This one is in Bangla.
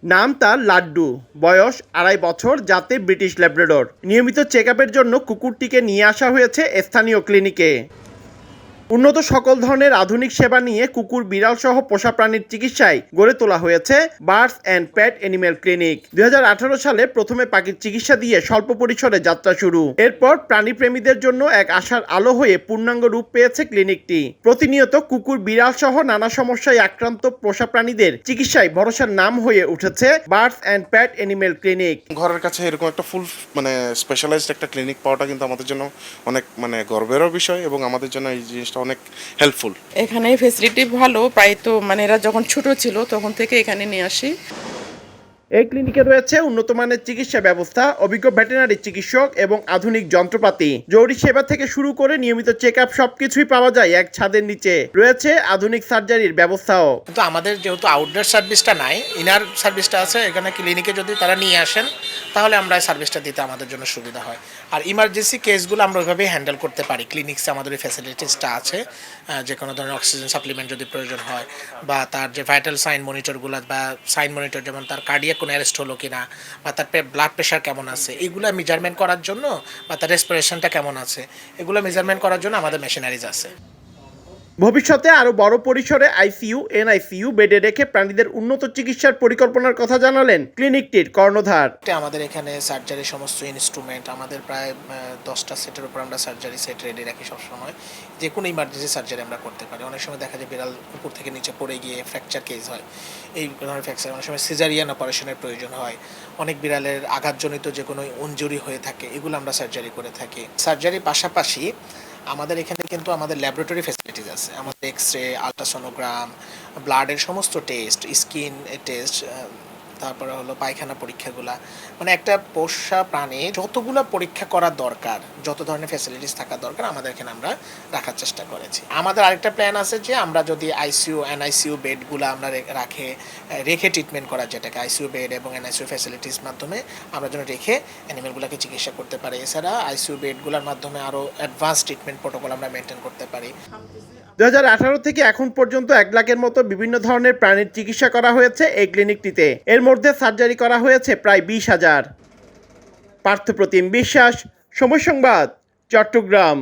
নাম তার লাড্ডু, বয়স ২.৫ বছর, জাতে ব্রিটিশ ল্যাব্রাডর। নিয়মিত চেক আপের জন্য কুকুরটিকে নিয়ে আসা হয়েছে স্থানীয় ক্লিনিকে। উন্নত সকল ধরনের আধুনিক সেবা নিয়ে কুকুর, বিড়াল সহ পোষা প্রাণীর চিকিৎসায় গড়ে তোলা হয়েছে birds and pet animal clinic. ২০১৮ সালে প্রথমে পাখির চিকিৎসা দিয়ে স্বল্প পরিসরে যাত্রা শুরু। এরপর প্রাণীপ্রেমীদের জন্য এক আশার আলো হয়ে পূর্ণাঙ্গ রূপ পেয়েছে ক্লিনিকটি। প্রতিনিয়ত কুকুর, বিড়াল সহ নানা সমস্যায় আক্রান্ত পোষা প্রাণীদের চিকিৎসায় ভরসার নাম হয়ে উঠেছে birds and pet animal clinic. ঘরের কাছে এরকম একটা ফুল স্পেশালাইজড একটা ক্লিনিক পাওয়াটা কিন্তু আমাদের জন্য অনেক গর্বেরও বিষয়, এবং আমাদের জন্য এই জিনিসটা অনেক হেল্পফুল। এখানে ফেসিলিটি ভালো, প্রায় তো এরা যখন ছোট ছিল তখন থেকে এখানে নিয়ে আসি। এই ক্লিনিকে রয়েছে উন্নত মানের চিকিৎসা ব্যবস্থা, অভিজ্ঞ ভেটেরিনারি চিকিৎসক এবং আধুনিক যন্ত্রপাতি। জরুরি সেবা থেকে শুরু করে নিয়মিত চেক আপ সবকিছুই পাওয়া যায় এক ছাদের নিচে। রয়েছে আধুনিক সার্জারির ব্যবস্থাও। কিন্তু আমাদের যেহেতু আউটডোর সার্ভিসটা নাই, ইনার সার্ভিসটা আছে, এখানে ক্লিনিকে যদি তারা নিয়ে আসেন তাহলে আমরা সার্ভিসটা দিতে আমাদের জন্য সুবিধা হয়। আর ইমার্জেন্সি কেসগুলো আমরা ওইভাবেই হ্যান্ডেল করতে পারি। ক্লিনিক্সে আমাদের ওই ফ্যাসিলিটিসটা আছে, যে কোনো ধরনের অক্সিজেন সাপ্লিমেন্ট যদি প্রয়োজন হয়, বা তার যে ভাইটাল সাইন মনিটরগুলো, বা সাইন মনিটর যেমন তার কার্ডিয়াক কোনো অ্যারেস্ট হলো কিনা, বা তার ব্লাড প্রেশার কেমন আছে, এগুলো মেজারমেন্ট করার জন্য, বা তার রেসপিরেশনটা কেমন আছে, এগুলো মেজারমেন্ট করার জন্য আমাদের মেশিনারিজ আছে। ভবিষ্যতে আরও বড় পরিসরে আইসিইউ, এনআইসিইউ বেডে রেখে প্রাণীদের উন্নত চিকিৎসার পরিকল্পনার কথা জানালেন ক্লিনিকটির কর্ণধার। আমাদের এখানে সার্জারির সমস্ত ইনস্ট্রুমেন্ট, আমাদের প্রায় 10টা সেটের উপর আমরা সার্জারি সেট রেডি রাখি সবসময়। যে কোনো ইমার্জেন্সি সার্জারি আমরা করতে পারি। অনেক সময় দেখা যায় বিড়াল উপর থেকে নিচে পড়ে গিয়ে ফ্র্যাকচার কেস হয়, এই ধরনের ফ্র্যাকচার, অনেক সময় সিজারিয়ান অপারেশনের প্রয়োজন হয়, অনেক বিড়ালের আঘাতজনিত যে কোনো ইনজুরি হয়ে থাকে, এগুলো আমরা সার্জারি করে থাকি। সার্জারির পাশাপাশি আমাদের এখানে কিন্তু আমাদের ল্যাবরেটরি ফ্যাসিলিটিস আছে। আমাদের এক্স-রে, আলট্রাসোনোগ্রাম, ব্লাডের সমস্ত টেস্ট, স্কিন টেস্ট, তারপরে হলো পায়খানা পরীক্ষাগুলা, একটা পোষা প্রাণী যতগুলো পরীক্ষা করার দরকার, যত ধরনের ফ্যাসিলিটিস থাকা দরকার আমাদের এখানে আমরা রাখার চেষ্টা করেছি। আমাদের আরেকটা প্ল্যান আছে যে আমরা যদি আইসিইউ, এনআইসিইউ বেডগুলো আমরা রেখে ট্রিটমেন্ট করা, যেটাকে আইসিইউ বেড এবং এনআইসিইউ ফ্যাসিলিটিস মাধ্যমে আমরা যেন রেখে অ্যানিমেলগুলোকে চিকিৎসা করতে পারি। এছাড়া আইসিইউ বেডগুলোর মাধ্যমে আরও অ্যাডভান্স ট্রিটমেন্ট প্রোটোকল আমরা মেনটেন করতে পারি। ২০১৮ থেকে এখন পর্যন্ত ১ লাখের মতো বিভিন্ন ধরনের প্রাণীর চিকিৎসা করা হয়েছে এই ক্লিনিকটিতে। এর মধ্যে সার্জারি করা হয়েছে প্রায় ২০,০০০। পার্থপ্রতিম বিশ্বাস, সময় সংবাদ, চট্টগ্রাম।